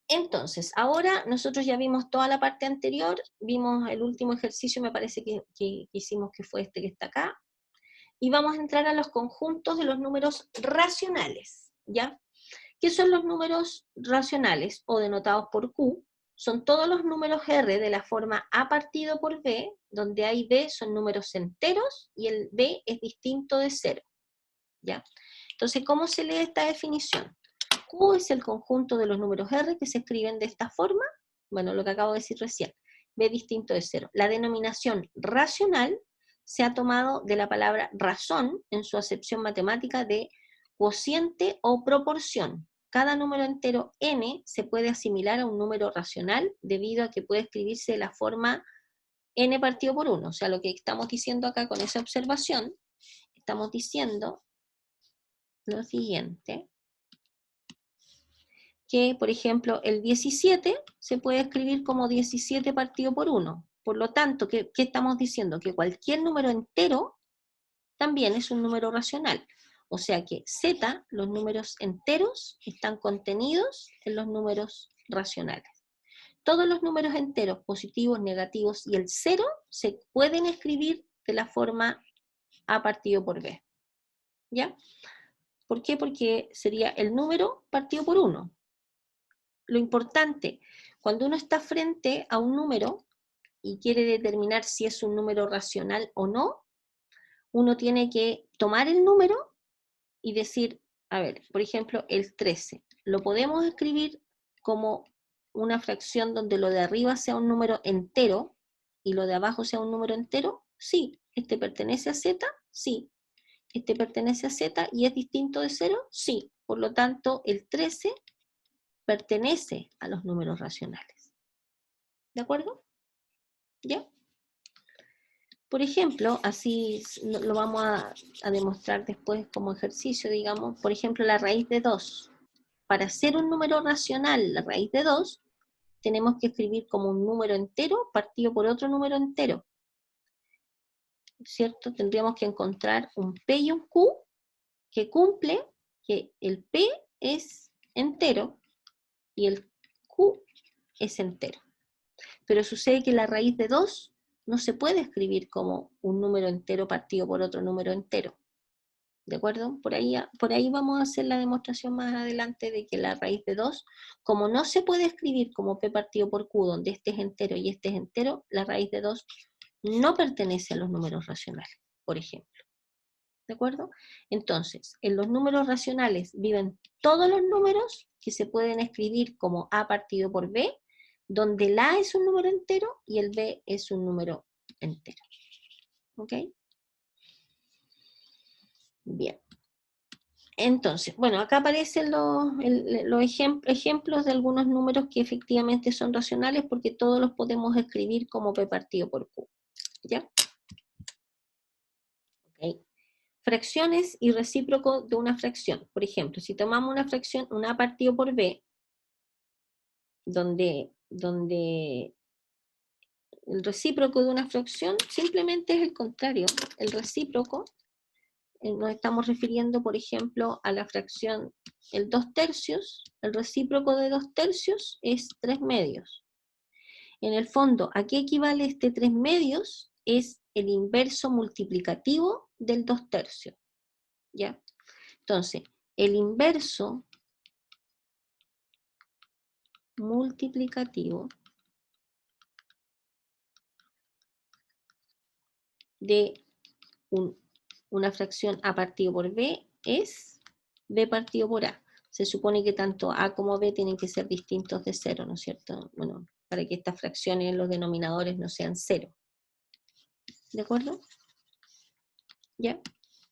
Entonces, ahora nosotros ya vimos toda la parte anterior, vimos el último ejercicio, me parece que hicimos, que fue este que está acá, y vamos a entrar a los conjuntos de los números racionales, ¿ya? ¿Qué son los números racionales o denotados por Q? Son todos los números R de la forma A partido por B, donde A y B son números enteros y el B es distinto de 0, ¿ya? Entonces, ¿cómo se lee esta definición? Q es el conjunto de los números R que se escriben de esta forma, bueno, lo que acabo de decir recién, B distinto de 0. La denominación racional se ha tomado de la palabra razón en su acepción matemática de cociente o proporción. Cada número entero n se puede asimilar a un número racional debido a que puede escribirse de la forma n partido por 1. O sea, lo que estamos diciendo acá con esa observación, estamos diciendo lo siguiente, que, por ejemplo, el 17 se puede escribir como 17 partido por 1. Por lo tanto, ¿qué estamos diciendo? Que cualquier número entero también es un número racional. O sea que Z, los números enteros, están contenidos en los números racionales. Todos los números enteros, positivos, negativos y el 0, se pueden escribir de la forma A partido por B. ¿Ya? ¿Por qué? Porque sería el número partido por 1. Lo importante, cuando uno está frente a un número y quiere determinar si es un número racional o no, uno tiene que tomar el número y decir, a ver, por ejemplo, el 13. ¿Lo podemos escribir como una fracción donde lo de arriba sea un número entero y lo de abajo sea un número entero? Sí. ¿Este pertenece a Z? Sí. ¿Este pertenece a Z y es distinto de 0? Sí. Por lo tanto, el 13 pertenece a los números racionales. ¿De acuerdo? ¿Ya? Por ejemplo, así lo vamos a demostrar después como ejercicio, digamos, por ejemplo, la raíz de 2. Para ser un número racional, la raíz de 2, tenemos que escribir como un número entero partido por otro número entero. ¿Cierto? Tendríamos que encontrar un P y un Q que cumple que el P es entero y el Q es entero. Pero sucede que la raíz de 2 no se puede escribir como un número entero partido por otro número entero. ¿De acuerdo? Por ahí vamos a hacer la demostración más adelante de que la raíz de 2, como no se puede escribir como P partido por Q, donde este es entero y este es entero, la raíz de 2 no pertenece a los números racionales, por ejemplo. ¿De acuerdo? Entonces, en los números racionales viven todos los números que se pueden escribir como A partido por B, donde el A es un número entero y el B es un número entero. ¿Ok? Bien. Entonces, bueno, acá aparecen los ejemplos de algunos números que efectivamente son racionales porque todos los podemos escribir como P partido por Q. ¿Ya? Ok. Fracciones y recíproco de una fracción. Por ejemplo, si tomamos una fracción, una A partido por B, donde el recíproco de una fracción simplemente es el contrario. El recíproco, nos estamos refiriendo, por ejemplo, a la fracción el 2/3, el recíproco de 2/3 es 3/2. En el fondo, ¿a qué equivale este 3/2? Es el inverso multiplicativo del 2/3. ¿Ya? Entonces, el inverso multiplicativo de una fracción A partido por B es B partido por A. Se supone que tanto A como B tienen que ser distintos de 0, ¿no es cierto? Bueno, para que estas fracciones, los denominadores no sean 0. ¿De acuerdo? ¿Ya?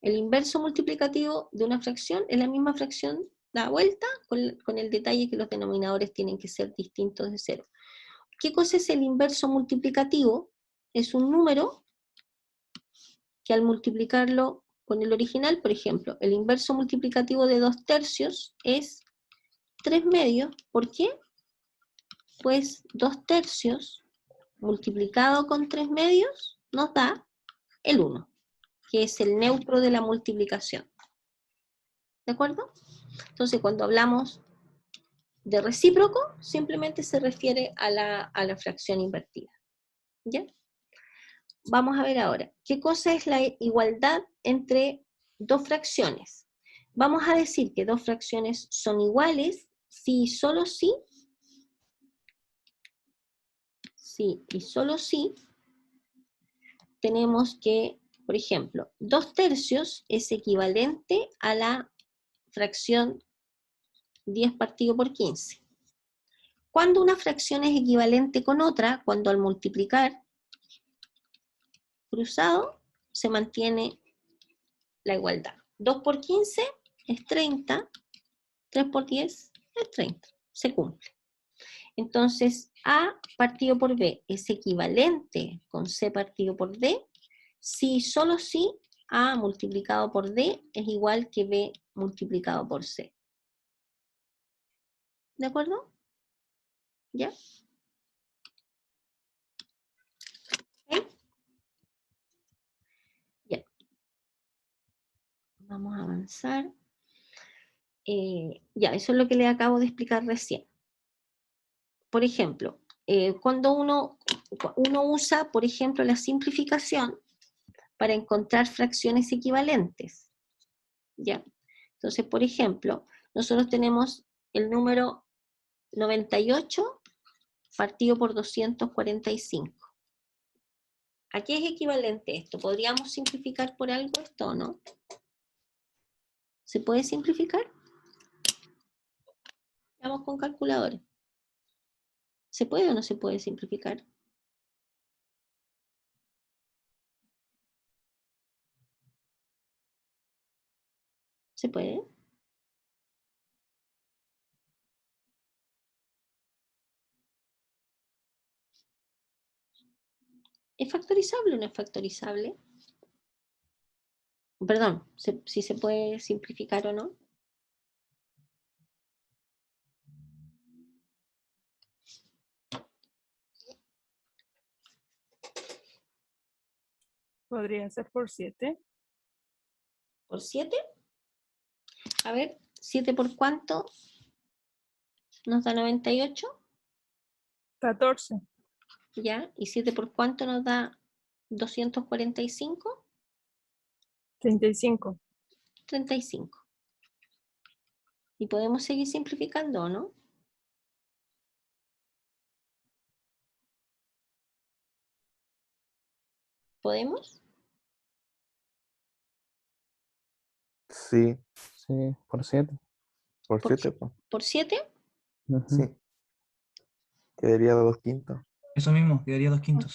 El inverso multiplicativo de una fracción es la misma fracción, da vuelta, con el detalle que los denominadores tienen que ser distintos de 0. ¿Qué cosa es el inverso multiplicativo? Es un número que al multiplicarlo con el original, por ejemplo, el inverso multiplicativo de 2/3 es 3/2. ¿Por qué? Pues 2/3 multiplicado con 3/2 nos da el 1, que es el neutro de la multiplicación. ¿De acuerdo? Entonces, cuando hablamos de recíproco simplemente se refiere a la fracción invertida. ¿Ya? Vamos a ver ahora, ¿qué cosa es la igualdad entre dos fracciones? Vamos a decir que dos fracciones son iguales si y solo si, y solo si, tenemos que, por ejemplo, 2/3 es equivalente a la fracción 10 partido por 15. Cuando una fracción es equivalente con otra, cuando al multiplicar cruzado se mantiene la igualdad. 2 por 15 es 30, 3 por 10 es 30, se cumple. Entonces, A partido por B es equivalente con C partido por D, si solo si A multiplicado por D es igual que B multiplicado por C. ¿De acuerdo? ¿Ya? ¿Okay? Ya. Vamos a avanzar. Ya, eso es lo que le acabo de explicar recién. Por ejemplo, cuando uno usa, por ejemplo, la simplificación para encontrar fracciones equivalentes. ¿Ya? Entonces, por ejemplo, nosotros tenemos el número 98 partido por 245. ¿A qué es equivalente esto? ¿Podríamos simplificar por algo esto o no? ¿Se puede simplificar? Vamos con calculadores. ¿Se puede o no se puede simplificar? ¿Se puede? ¿Es factorizable o no es factorizable? Perdón, si se puede simplificar o no. Podría ser por 7. ¿Por 7? A ver, ¿7 por cuánto nos da 98? 14. ¿Ya? ¿Y 7 por cuánto nos da 245? 35. 35. ¿Y podemos seguir simplificando o no? ¿Podemos? Sí, Sí, por 7. por ¿Por 7, pues. ¿Por 7? Sí. Quedaría 2/5. Eso mismo, quedaría 2/5.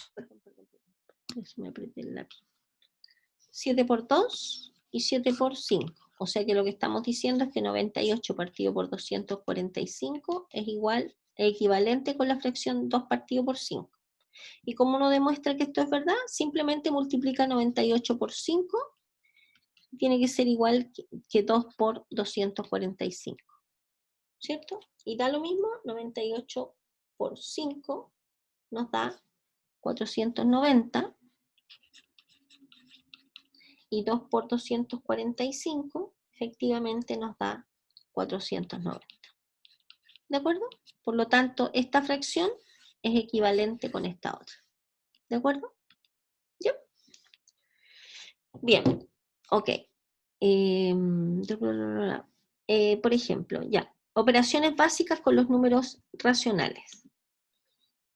Eso me apreté el lápiz. 7 por 2 y 7 por 5. O sea que lo que estamos diciendo es que 98 partido por 245 es equivalente con la fracción 2 partido por 5. ¿Y cómo uno demuestra que esto es verdad? Simplemente multiplica 98 por 5, tiene que ser igual que 2 por 245. ¿Cierto? Y da lo mismo, 98 por 5 nos da 490, y 2 por 245 efectivamente nos da 490. ¿De acuerdo? Por lo tanto, esta fracción es equivalente con esta otra. ¿De acuerdo? ¿Ya? Bien, ok. Por ejemplo, ya, operaciones básicas con los números racionales.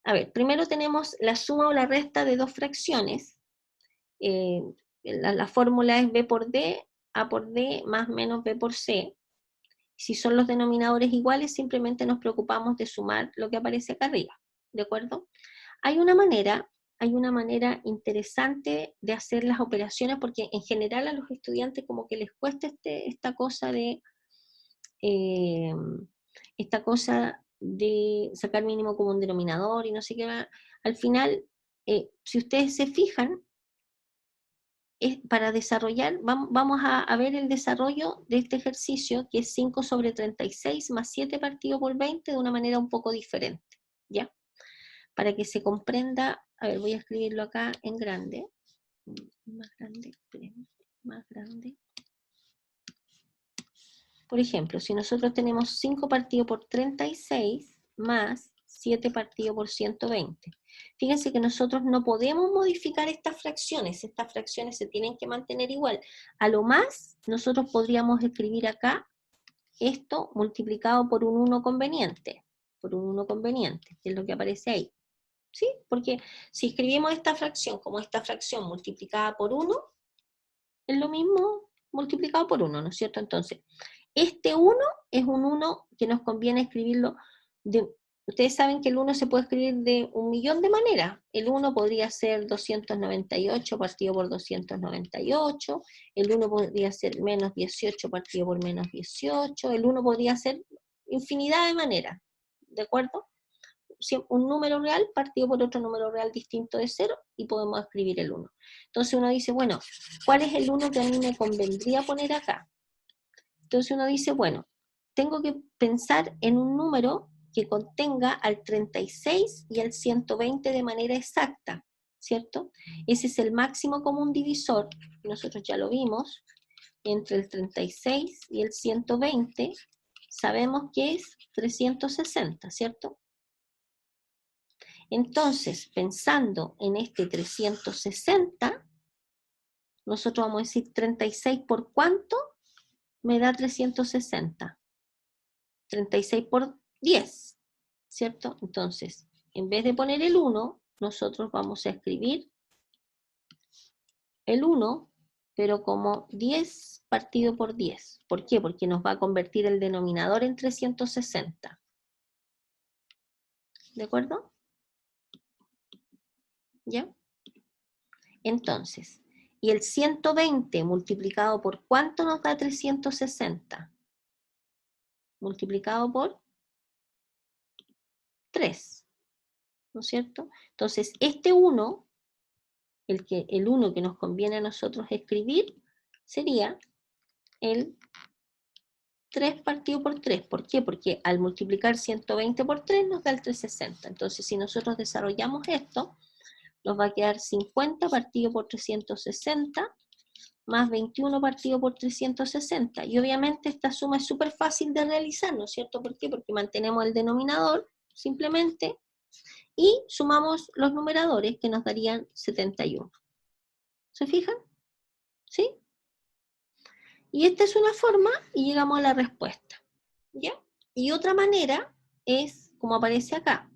A ver, primero tenemos la suma o la resta de dos fracciones. La fórmula es B por D, A por D más menos B por C. Si son los denominadores iguales, simplemente nos preocupamos de sumar lo que aparece acá arriba. ¿De acuerdo? Hay una manera interesante de hacer las operaciones, porque en general a los estudiantes como que les cuesta esta cosa de sacar mínimo común denominador y no sé qué más. Al final, si ustedes se fijan, para desarrollar, vamos a ver el desarrollo de este ejercicio, que es 5 sobre 36 más 7 partido por 20 de una manera un poco diferente, ¿ya? Para que se comprenda, a ver, voy a escribirlo acá en grande, más grande, más grande. Por ejemplo, si nosotros tenemos 5 partido por 36 más 7 partido por 120. Fíjense que nosotros no podemos modificar estas fracciones se tienen que mantener igual. A lo más, nosotros podríamos escribir acá esto multiplicado por un 1 conveniente, que es lo que aparece ahí. ¿Sí? Porque si escribimos esta fracción como esta fracción multiplicada por 1, es lo mismo multiplicado por 1, ¿no es cierto? Entonces, este 1 es un 1 que nos conviene escribirlo ustedes saben que el 1 se puede escribir de 1.000.000 de maneras. El 1 podría ser 298 partido por 298, el 1 podría ser menos 18 partido por menos 18, el 1 podría ser infinidad de maneras, ¿de acuerdo? Un número real partido por otro número real distinto de 0 y podemos escribir el 1. Entonces uno dice, bueno, ¿cuál es el 1 que a mí me convendría poner acá? Entonces uno dice, bueno, tengo que pensar en un número que contenga al 36 y al 120 de manera exacta, ¿cierto? Ese es el máximo común divisor, nosotros ya lo vimos, entre el 36 y el 120, sabemos que es 360, ¿cierto? Entonces, pensando en este 360, nosotros vamos a decir 36 por ¿cuánto? Me da 360. 36 por 10, ¿cierto? Entonces, en vez de poner el 1, nosotros vamos a escribir el 1, pero como 10 partido por 10. ¿Por qué? Porque nos va a convertir el denominador en 360. ¿De acuerdo? ¿Ya? Entonces, y el 120 multiplicado por ¿cuánto nos da 360? Multiplicado por 3, ¿no es cierto? Entonces, este 1, el 1 que nos conviene a nosotros escribir, sería el 3 partido por 3. ¿Por qué? Porque al multiplicar 120 por 3 nos da el 360. Entonces, si nosotros desarrollamos esto, nos va a quedar 50 partido por 360 más 21 partido por 360. Y obviamente esta suma es súper fácil de realizar, ¿no es cierto? ¿Por qué? Porque mantenemos el denominador, simplemente, y sumamos los numeradores, que nos darían 71. ¿Se fijan? ¿Sí? Y esta es una forma, y llegamos a la respuesta. ¿Ya? Y otra manera es, como aparece acá.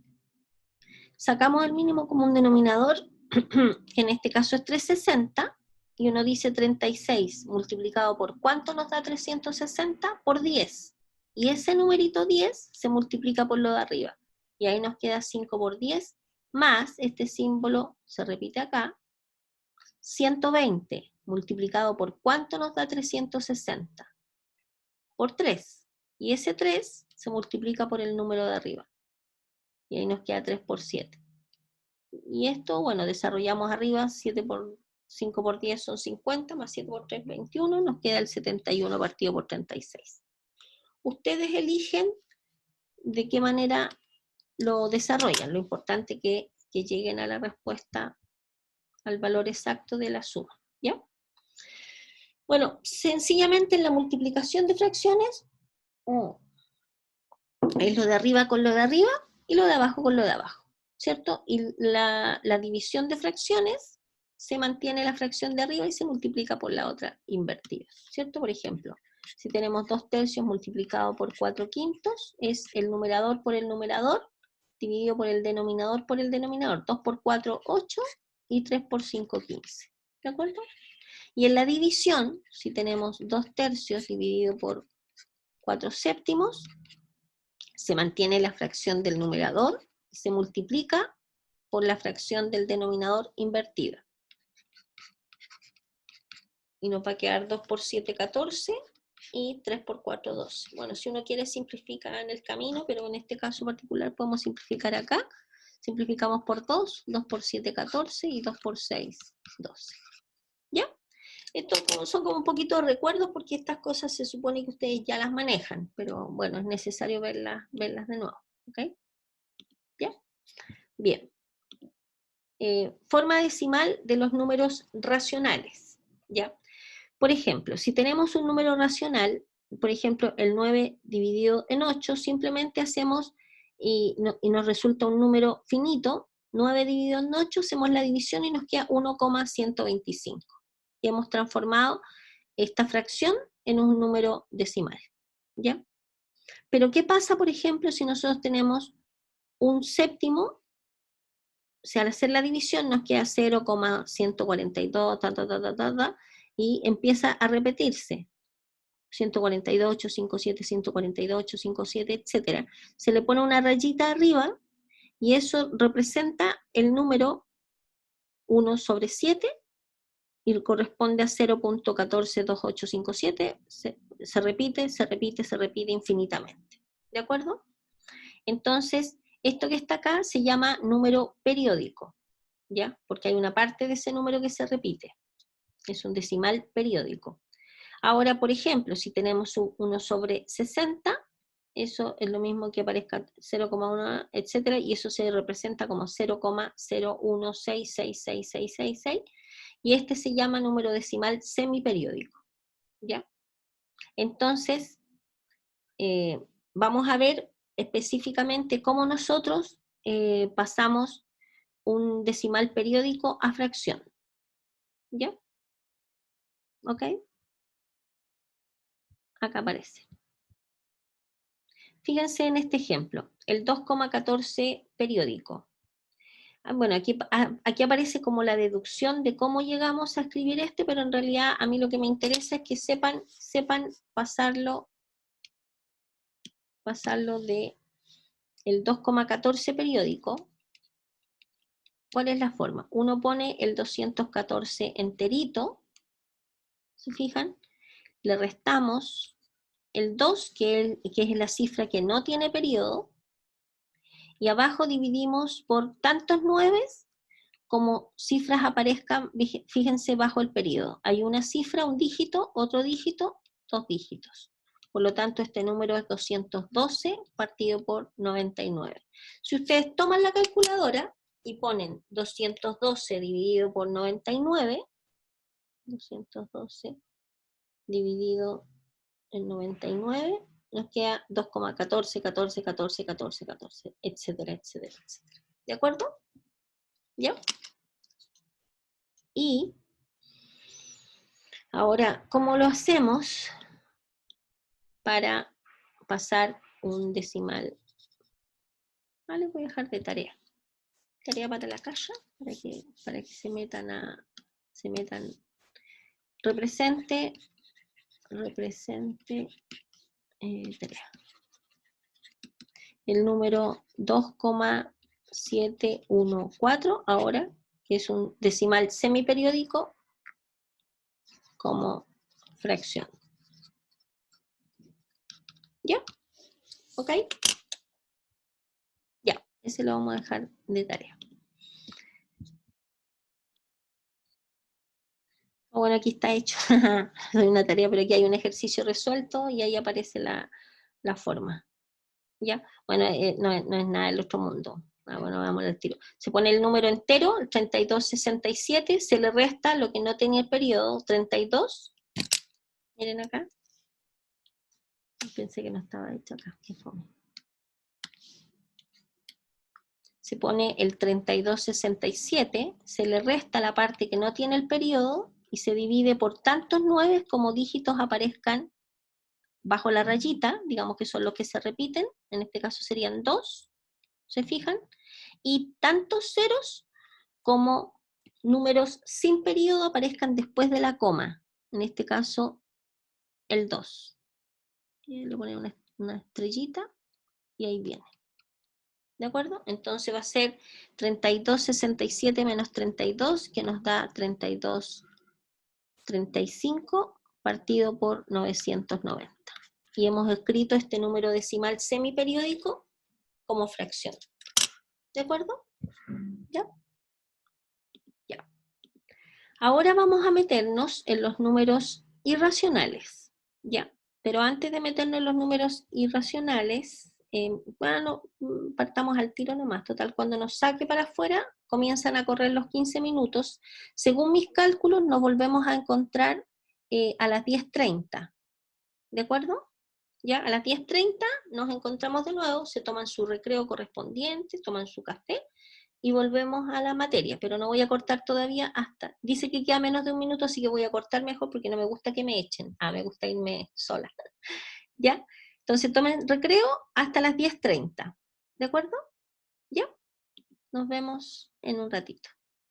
Sacamos el mínimo común denominador, que en este caso es 360, y uno dice 36 multiplicado por ¿cuánto nos da 360? Por 10. Y ese numerito 10 se multiplica por lo de arriba. Y ahí nos queda 5 por 10, más este símbolo, se repite acá, 120 multiplicado por ¿cuánto nos da 360? Por 3. Y ese 3 se multiplica por el número de arriba. Y ahí nos queda 3 por 7. Y esto, bueno, desarrollamos arriba, 7 por 5 por 10 son 50, más 7 por 3, 21, nos queda el 71 partido por 36. Ustedes eligen de qué manera lo desarrollan, lo importante es que lleguen a la respuesta, al valor exacto de la suma, ¿ya? Bueno, sencillamente en la multiplicación de fracciones, es lo de arriba con lo de arriba, y lo de abajo con lo de abajo, ¿cierto? Y la división de fracciones, se mantiene la fracción de arriba y se multiplica por la otra invertida, ¿cierto? Por ejemplo, si tenemos 2 tercios multiplicado por 4 quintos, es el numerador por el numerador, dividido por el denominador por el denominador. 2 por 4, 8, y 3 por 5, 15. ¿De acuerdo? Y en la división, si tenemos 2 tercios dividido por 4 séptimos, se mantiene la fracción del numerador y se multiplica por la fracción del denominador invertida. Y nos va a quedar 2 por 7, 14, y 3 por 4, 12. Bueno, si uno quiere simplificar en el camino, pero en este caso particular podemos simplificar acá. Simplificamos por 2, 2 por 7, 14, y 2 por 6, 12. ¿Ya? Esto son como un poquito de recuerdos, porque estas cosas se supone que ustedes ya las manejan, pero bueno, es necesario verlas de nuevo. ¿Ok? ¿Ya? Bien. Forma decimal de los números racionales. ¿Ya? Por ejemplo, si tenemos un número racional, por ejemplo, el 9 dividido en 8, simplemente hacemos, y nos resulta un número finito, 9 dividido en 8, hacemos la división y nos queda 1,125. Y hemos transformado esta fracción en un número decimal, ¿ya? Pero ¿qué pasa, por ejemplo, si nosotros tenemos un séptimo? O sea, al hacer la división nos queda 0,142, y empieza a repetirse. 142, 857, 142, 857, etc. Se le pone una rayita arriba y eso representa el número 1 sobre 7 y corresponde a 0.142857. Se repite, se repite, se repite infinitamente. ¿De acuerdo? Entonces, esto que está acá se llama número periódico, ¿ya? Porque hay una parte de ese número que se repite. Es un decimal periódico. Ahora, por ejemplo, si tenemos 1 sobre 60, eso es lo mismo que aparezca 0,1, etcétera, y eso se representa como 0,016666666, y este se llama número decimal semiperiódico, ¿ya? Entonces, vamos a ver específicamente cómo nosotros pasamos un decimal periódico a fracción, ¿ya? ¿Ok? Acá aparece. Fíjense en este ejemplo, el 2,14 periódico. Bueno, aquí aparece como la deducción de cómo llegamos a escribir este, pero en realidad a mí lo que me interesa es que sepan pasarlo de el 2,14 periódico. ¿Cuál es la forma? Uno pone el 214 enterito, ¿se fijan? Le restamos el 2, que es la cifra que no tiene periodo, y abajo dividimos por tantos 9 como cifras aparezcan, fíjense, bajo el periodo. Hay una cifra, un dígito, otro dígito, 2 dígitos. Por lo tanto, este número es 212 partido por 99. Si ustedes toman la calculadora y ponen 212 dividido por 99, 212 dividido en 99, nos queda 2,14, 14, 14, 14, 14, etcétera, etcétera, etcétera. ¿De acuerdo? ¿Ya? Y ahora, ¿cómo lo hacemos para pasar un decimal? Vale, voy a dejar de tarea. Tarea para la casa, para que se metan, represente, tarea. El número 2,714, ahora, que es un decimal semiperiódico, como fracción. ¿Ya? ¿Ok? Ya, ese lo vamos a dejar de tarea. Bueno, aquí está hecho. Hay una tarea, pero aquí hay un ejercicio resuelto y ahí aparece la forma. ¿Ya? Bueno, no es nada del otro mundo. Bueno, vamos al tiro. Se pone el número entero, el 3267, se le resta lo que no tenía el periodo, 32. Miren acá. Pensé que no estaba hecho acá. Qué fome. Se pone el 3267, se le resta la parte que no tiene el periodo y se divide por tantos 9 como dígitos aparezcan bajo la rayita, digamos que son los que se repiten, en este caso serían 2, ¿se fijan? Y tantos ceros como números sin periodo aparezcan después de la coma, en este caso el 2. Y le ponen una estrellita y ahí viene. ¿De acuerdo? Entonces va a ser 3267 menos 32, que nos da 3235 partido por 990. Y hemos escrito este número decimal semiperiódico como fracción. ¿De acuerdo? ¿Ya? Ya. Ahora vamos a meternos en los números irracionales. ¿Ya? Pero antes de meternos en los números irracionales, bueno, partamos al tiro nomás. Total, cuando nos saque para afuera, comienzan a correr los 15 minutos. Según mis cálculos, nos volvemos a encontrar a las 10:30. ¿De acuerdo? Ya a las 10:30 nos encontramos de nuevo, se toman su recreo correspondiente, toman su café y volvemos a la materia, pero no voy a cortar todavía hasta, dice que queda menos de 1 minuto, así que voy a cortar mejor porque no me gusta que me echen, me gusta irme sola, ¿ya? Entonces tomen recreo hasta las 10:30, ¿de acuerdo? ¿Ya? Nos vemos en un ratito.